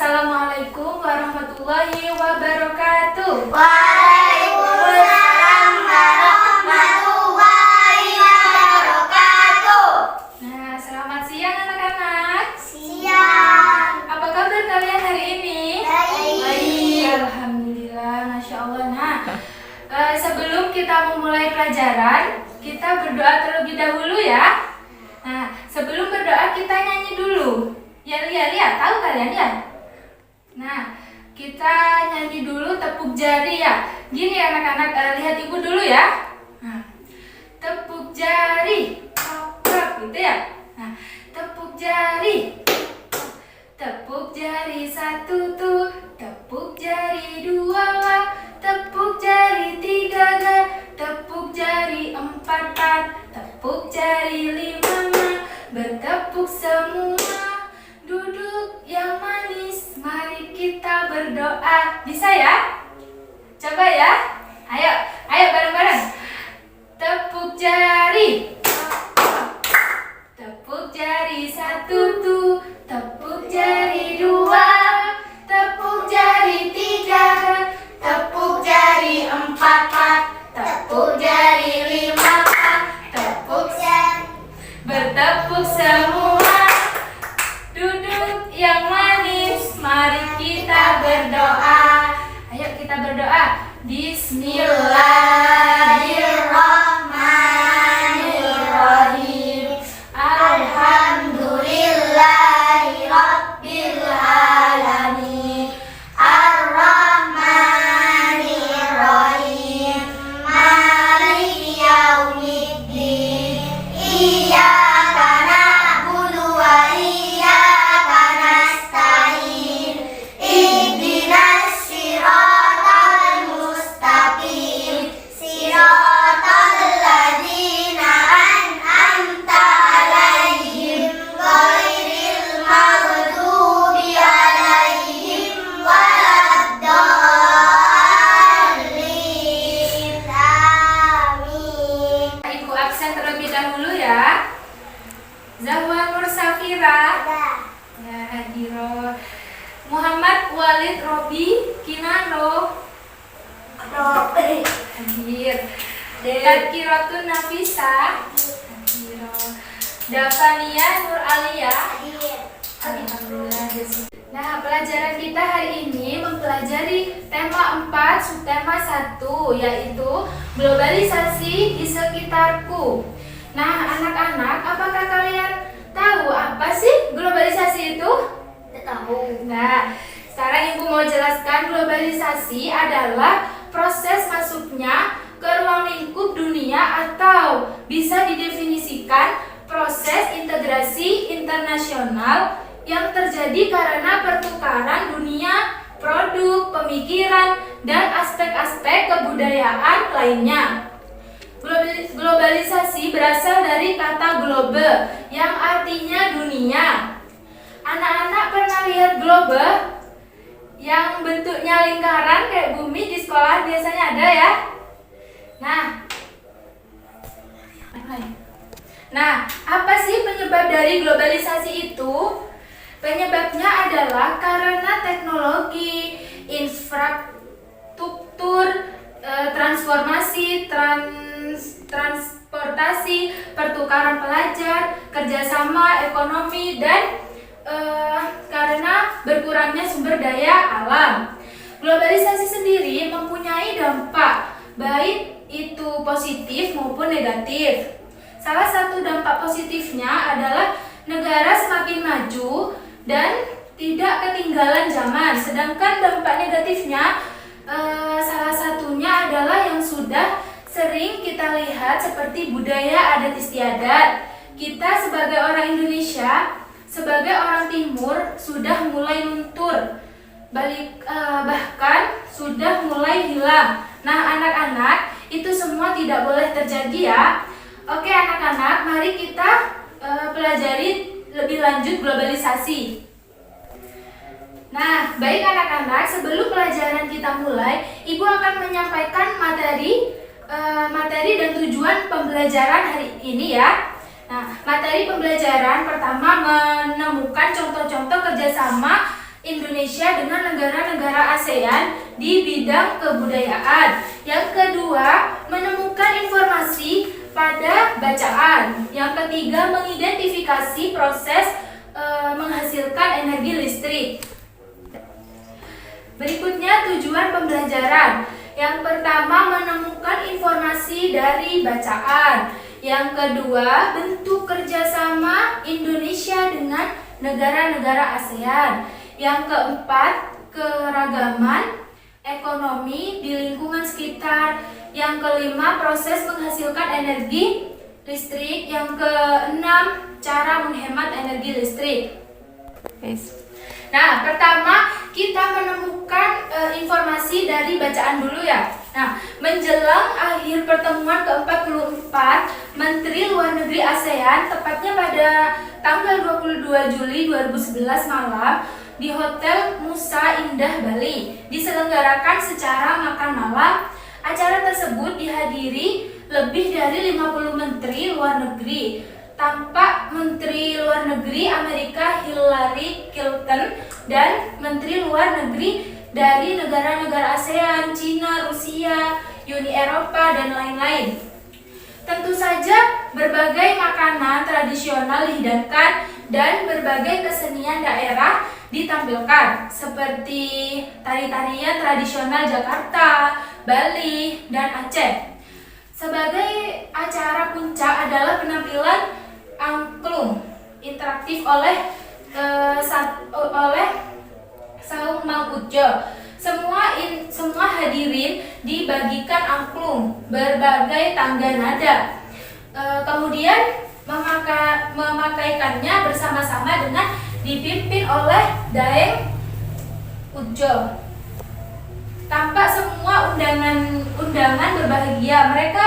Assalamualaikum warahmatullahi wabarakatuh. Waalaikumsalam warahmatullahi wabarakatuh. Nah, selamat siang anak-anak. Siang. Apa kabar kalian hari ini? Baik. Alhamdulillah, Masya Allah. Nah, sebelum kita memulai pelajaran, kita berdoa terlebih dahulu ya. Nah, sebelum berdoa kita nyanyi dulu. Ya, tahu kalian ya? Nah, kita nyanyi dulu tepuk jari ya. Gini anak-anak, lihat ibu dulu ya. Nah, tepuk jari, gitu ya. Nah, tepuk jari, tepuk jari satu tuh, tepuk jari dua wah, tepuk jari tiga ga, tepuk jari empat pat, tepuk jari lima ma, bertepuk semua. Duduk yang manis, mari kita berdoa. Bisa ya? Coba ya. Ayo bareng-bareng. Tepuk jari. Tepuk jari satu tuh, tepuk jari dua, tepuk jari tiga, tepuk jari empat pat, tepuk jari lima pat, tepuk jari, bertepuk semua. Duduk yang manis, mari kita berdoa. Ayo kita berdoa. Bismillahirrahmanirrahim. Alhamdulillahirabbil alamin. Ar-Rahmanirrahim. Maliki yaumiddin. Iyyaka na'budu wa iyyaka nasta'in. Ihdinas siratal mustaqim. Siratal ladzina an'amta 'alaihim ghairil maghdubi 'alaihim waladdallin. Amin. Ibu absen terlebih dahulu ya. Zahwa Nur Safira. Ya, Hadiro. Muhammad Walid Robi Kinano. Hadir. Tadkiratun Nafisa. Hadiro. Davania Nur Alia. Alhamdulillah. Nah, pelajaran kita hari ini mempelajari tema 4, subtema 1, yaitu globalisasi di sekitarku. Nah, anak-anak, apakah kalian tahu apa sih globalisasi itu? Tahu. Nah, sekarang Ibu mau jelaskan globalisasi adalah proses masuknya ke ruang lingkup dunia atau bisa didefinisikan proses integrasi internasional yang terjadi karena pertukaran dunia, produk, pemikiran, dan aspek-aspek kebudayaan lainnya. Globalisasi berasal dari kata globe yang artinya dunia. Anak-anak pernah lihat globe yang bentuknya lingkaran kayak bumi di sekolah biasanya ada ya? Nah, apa sih penyebab dari globalisasi itu? Penyebabnya adalah karena teknologi, infrastruktur, transformasi, transportasi, pertukaran pelajar, kerjasama ekonomi, dan karena berkurangnya sumber daya alam. Globalisasi sendiri mempunyai dampak, baik itu positif maupun negatif. Salah satu dampak positifnya adalah negara semakin maju dan tidak ketinggalan zaman. Sedangkan dampak negatifnya salah satunya adalah yang sudah sering kita lihat seperti budaya adat istiadat. Kita sebagai orang Indonesia, sebagai orang Timur sudah mulai luntur, bahkan sudah mulai hilang. Nah, anak-anak, itu semua tidak boleh terjadi ya. Oke anak-anak, mari kita pelajari lebih lanjut globalisasi. Nah, baik anak-anak, sebelum pelajaran kita mulai, Ibu akan menyampaikan materi dan tujuan pembelajaran hari ini ya. Nah, materi pembelajaran pertama menemukan contoh-contoh kerjasama Indonesia dengan negara-negara ASEAN di bidang kebudayaan. Yang kedua, menemukan informasi pada bacaan. Yang ketiga, mengidentifikasi proses menghasilkan energi listrik. Berikutnya, tujuan pembelajaran. Yang pertama, menemukan informasi dari bacaan. Yang kedua, bentuk kerjasama Indonesia dengan negara-negara ASEAN. Yang keempat, keragaman ekonomi di lingkungan sekitar. Yang kelima, proses menghasilkan energi listrik. Yang keenam, cara menghemat energi listrik. Nah, pertama kita menemukan informasi dari bacaan dulu ya. Nah, menjelang akhir pertemuan ke-44 Menteri Luar Negeri ASEAN, tepatnya pada tanggal 22 Juli 2011 malam, di Hotel Musa Indah Bali diselenggarakan secara makan malam. Acara tersebut dihadiri lebih dari 50 menteri luar negeri. Tampak Menteri Luar Negeri Amerika Hillary Clinton dan Menteri Luar Negeri dari negara-negara ASEAN, Cina, Rusia, Uni Eropa, dan lain-lain. Tentu saja berbagai makanan tradisional dihidangkan dan berbagai kesenian daerah ditampilkan seperti tari-tarian tradisional Jakarta, Bali, dan Aceh. Sebagai acara puncak adalah penampilan angklung interaktif oleh Saung Mang Ujo. Semua hadirin dibagikan angklung berbagai tangga nada. Kemudian memakaikannya bersama-sama dengan dipimpin oleh Daeng Ujo. Tampak semua undangan berbahagia. Mereka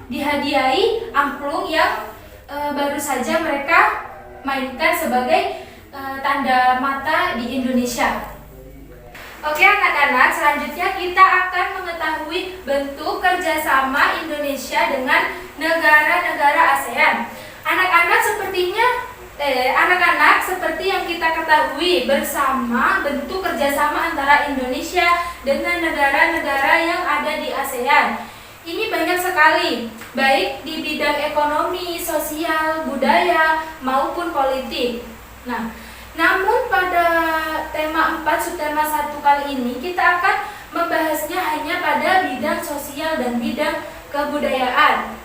dihadiahi angklung yang baru saja mereka mainkan sebagai tanda mata di Indonesia. Oke anak-anak, selanjutnya kita akan mengetahui bentuk kerjasama Indonesia dengan negara-negara ASEAN. Anak-anak seperti yang kita ketahui bersama, bentuk kerjasama antara Indonesia dengan negara-negara yang ada di ASEAN ini banyak sekali, baik di bidang ekonomi, sosial, budaya, maupun politik. Nah, namun pada tema 4 subtema 1 kali ini kita akan membahasnya hanya pada bidang sosial dan bidang kebudayaan.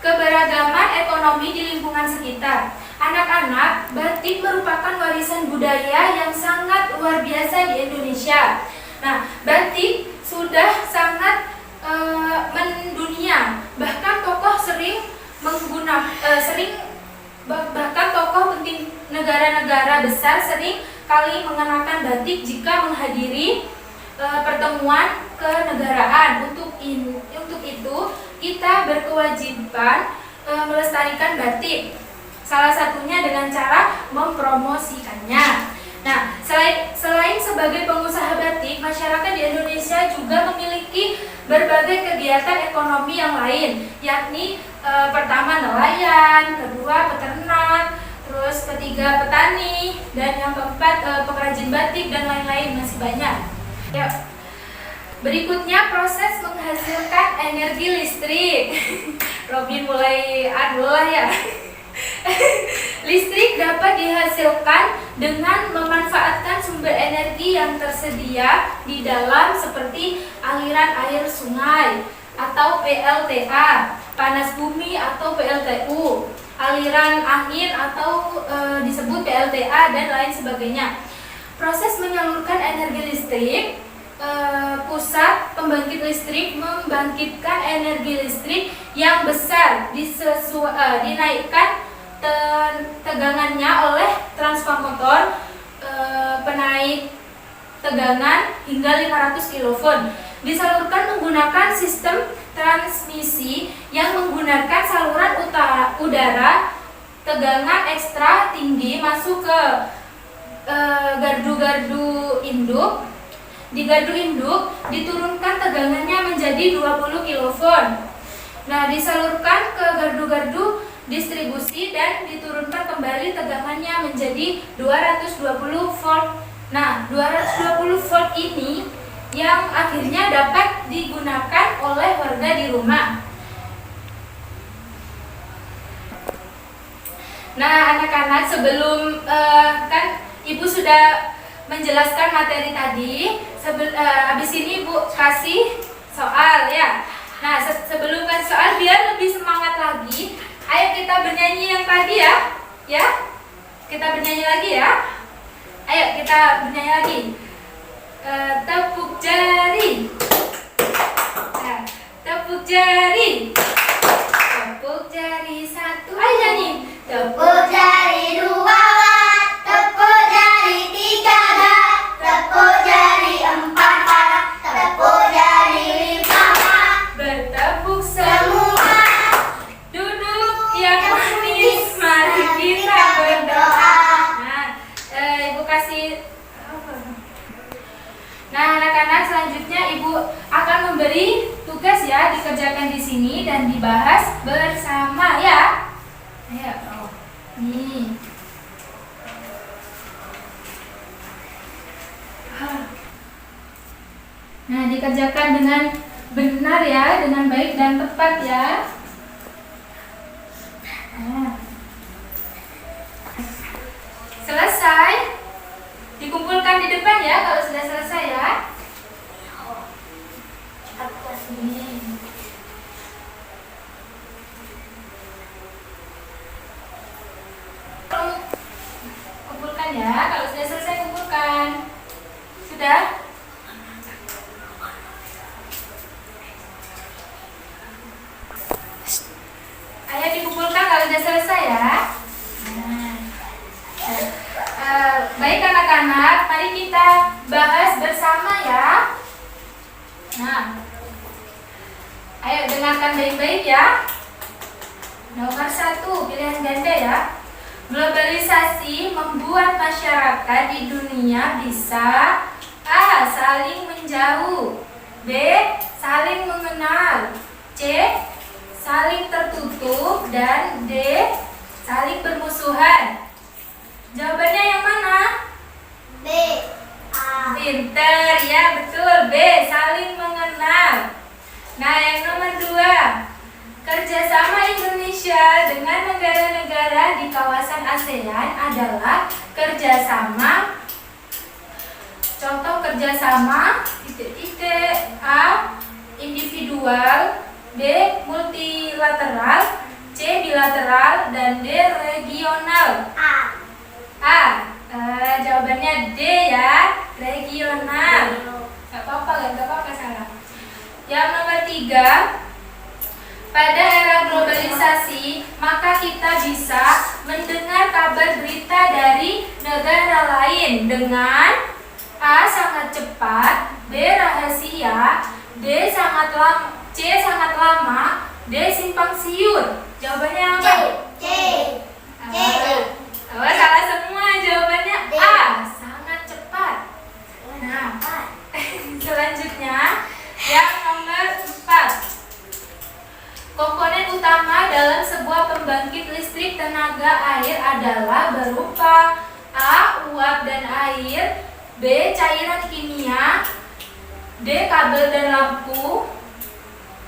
Keberagaman ekonomi di lingkungan sekitar. Anak-anak, batik merupakan warisan budaya yang sangat luar biasa di Indonesia. Nah, batik sudah sangat mendunia. Bahkan tokoh penting negara-negara besar sering kali mengenakan batik jika menghadiri pertemuan kenegaraan. Untuk itu kita berkewajiban melestarikan batik. Salah satunya dengan cara mempromosikannya. Nah, selain sebagai pengusaha batik, masyarakat di Indonesia juga memiliki berbagai kegiatan ekonomi yang lain, yakni pertama nelayan, kedua peternak, terus ketiga petani, dan yang keempat pengrajin batik dan lain-lain, masih banyak. Ya. Berikutnya proses menghasilkan energi listrik. Robin mulai lah ya. Listrik dapat dihasilkan dengan memanfaatkan sumber energi yang tersedia di dalam seperti aliran air sungai atau PLTA, panas bumi atau PLTU, aliran angin atau disebut PLTA dan lain sebagainya. Proses menyalurkan energi listrik, pusat pembangkit listrik membangkitkan energi listrik yang besar dinaikkan tegangannya oleh transformator penaik tegangan hingga 500 kV. Disalurkan menggunakan sistem transmisi yang menggunakan saluran udara tegangan ekstra tinggi masuk ke gardu-gardu induk. Di gardu induk diturunkan tegangannya menjadi 20 kV. Nah, disalurkan ke gardu-gardu distribusi dan diturunkan kembali tegangannya menjadi 220 volt. Nah, 220 volt ini yang akhirnya dapat digunakan oleh warga di rumah. Nah, anak-anak, sebelum kan Ibu sudah menjelaskan materi tadi. Habis ini Ibu kasih soal ya. Nah, sebelum kasih soal biar lebih semangat lagi, ayo kita bernyanyi yang tadi ya. Ya? Kita bernyanyi lagi ya. Ayo kita bernyanyi lagi. Tepuk jari. Nah, tepuk jari. Tepuk jari satu. Ayo nyanyi. Tepuk jari dua, tepuk jari tiga, tepuk jari empat, tepuk jari lima. Bertepuk semua. Semua Duduk yang manis. Mari kita berdoa. Nah, Ibu kasih. Nah, anak-anak, selanjutnya Ibu akan memberi tugas ya, dikerjakan di sini dan dibahas bersama ya. Ayo. Nih. Nah, dikerjakan dengan benar ya, dengan baik dan tepat ya. Nah. Selesai. Dikumpulkan di depan ya kalau sudah selesai ya. Nih. Kumpulkan ya, kalau sudah selesai kumpulkan. Sudah? Ayo dikumpulkan kalau sudah selesai ya. Baik anak-anak, mari kita bahas bersama ya. Nah, ayo dengarkan baik-baik ya. Nomor 1, pilihan ganda ya. Globalisasi membuat masyarakat di dunia bisa A. Saling menjauh, B. Saling mengenal, C. Saling tertutup, dan D. Saling bermusuhan. Jawabannya yang mana? B. A. Pinter ya, betul, B. Saling mengenal. Nah, yang nomor 2, kerjasama Indonesia dengan negara-negara di kawasan ASEAN adalah kerjasama. Contoh kerjasama A. Individual, B. Multilateral, C. Bilateral, dan D. Regional. Jawabannya D ya, regional. Gak apa-apa salah. Yang nomor 3, pada era globalisasi, maka kita bisa mendengar kabar berita dari negara lain dengan A. Sangat cepat, B. Rahasia, C. Sangat lama, D. Simpang siur. Jawabannya apa? C. Salah semua, jawabannya D. A. Sangat cepat. Nah, selanjutnya yang nomor 4. Komponen utama dalam sebuah pembangkit listrik tenaga air adalah berupa A. Uap dan air, B. Cairan kimia, D. Kabel dan lampu,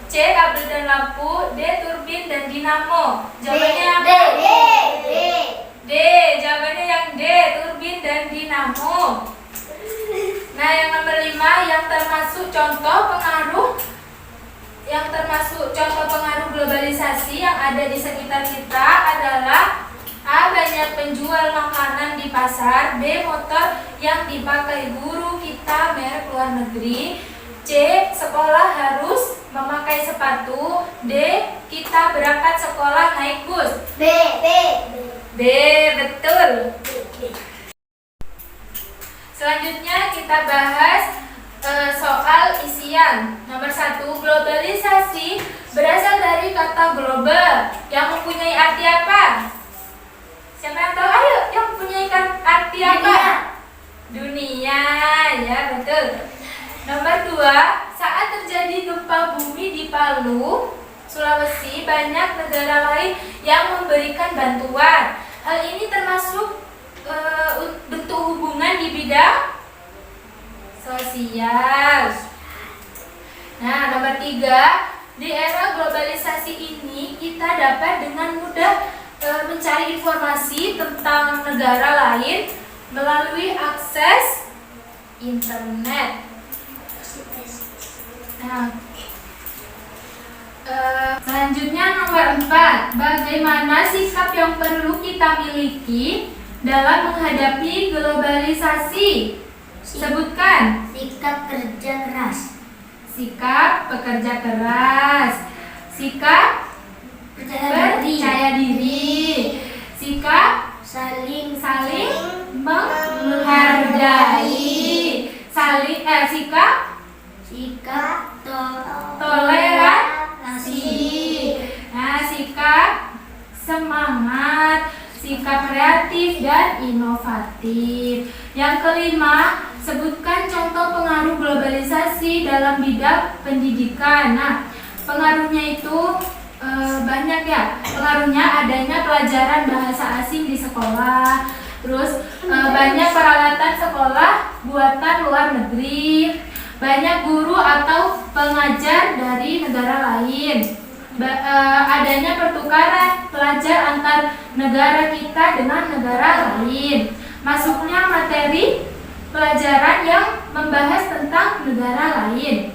C. Kabel dan lampu, D. Turbin dan dinamo. Jawabannya apa? D. Jawabannya yang D. Turbin dan dinamo. Nah, yang nomor 5, yang termasuk contoh pengaruh globalisasi yang ada di sekitar kita adalah A. Banyak penjual makanan di pasar, B. Motor yang dipakai guru kita merek luar negeri, C. Sekolah harus memakai sepatu, D. Kita berangkat sekolah naik bus. B. Betul. Selanjutnya kita bahas soal isian. Nomor 1, globalisasi berasal dari kata global yang mempunyai arti apa? Siapa yang tahu? Ayo, yang mempunyai arti apa? Dunia, ya betul. Nomor 2, saat terjadi gempa bumi di Palu, Sulawesi, banyak negara lain yang memberikan bantuan. Hal ini termasuk bentuk hubungan di bidang sosial. Nah, nomor 3, di era globalisasi ini kita dapat dengan mudah mencari informasi tentang negara lain melalui akses internet. Nah, selanjutnya nomor 4, bagaimana sikap yang perlu kita miliki dalam menghadapi globalisasi? Sebutkan. Sikap kerja keras. Sikap bekerja keras. Sikap percaya diri. Sikap saling menghargai. Sikap toleransi. Nah, sikap semangat, sikap kreatif dan inovatif. Yang kelima, sebutkan contoh pengaruh globalisasi dalam bidang pendidikan. Nah, pengaruhnya itu banyak ya. Pengaruhnya adanya pelajaran bahasa asing di sekolah, terus banyak peralatan sekolah buatan luar negeri, banyak guru atau pengajar dari negara lain, adanya pertukaran pelajar antar negara kita dengan negara lain, masuknya materi pelajaran yang membahas tentang negara lain.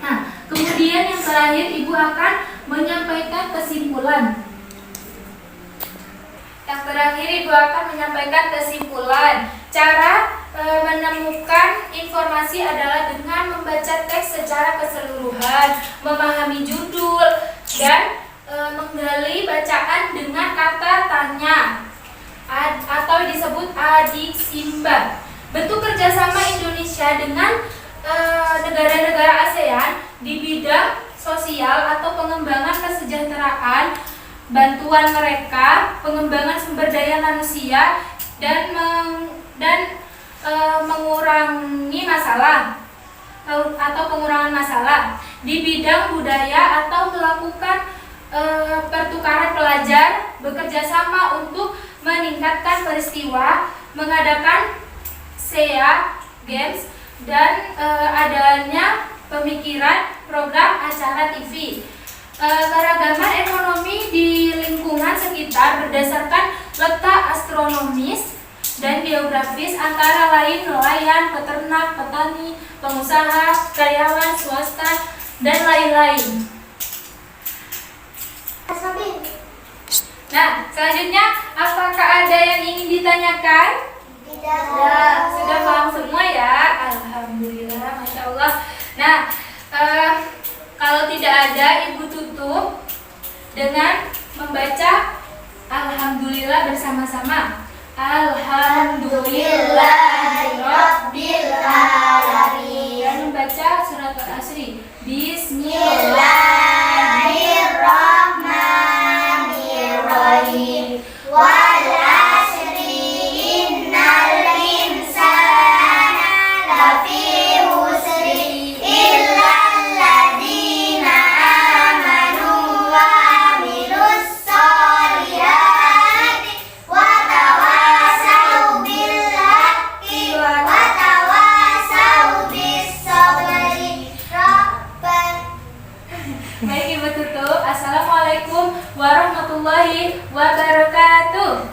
Nah, kemudian yang terakhir Ibu akan menyampaikan kesimpulan. Yang terakhir Ibu akan menyampaikan kesimpulan. Cara menemukan informasi adalah dengan membaca teks secara keseluruhan, memahami judul, dan menggali bacaan dengan kata tanya atau disebut adiksimba. Bentuk kerjasama Indonesia dengan negara-negara ASEAN di bidang sosial atau pengembangan kesejahteraan, bantuan mereka, pengembangan sumber daya manusia, dan mengurangi masalah atau pengurangan masalah di bidang budaya atau melakukan pertukaran pelajar, bekerja sama untuk meningkatkan peristiwa, mengadakan SEA Games, dan adanya pemikiran program acara TV. Keragaman ekonomi di lingkungan sekitar berdasarkan letak astronomis dan geografis, antara lain nelayan, peternak, petani, pengusaha, karyawan, swasta, dan lain-lain. Nah, selanjutnya apakah ada yang ingin ditanyakan? Tidak. Sudah paham semua ya? Alhamdulillah, Masya Allah. Nah, kalau tidak ada, Ibu tutup dengan membaca Alhamdulillah bersama-sama. Alhamdulillahirabbil alamin. Dan membaca surat Al-Asri. Bismillahirrahmanirrahim. Wal asri innal insana lafi khusri illa alladzina amanu wa amilus solihati wa tawasau bil haqqi wa tawasau bis sabri. Baik, Ibu tutup. Assalamualaikum warahmatullahi wabarakatuh.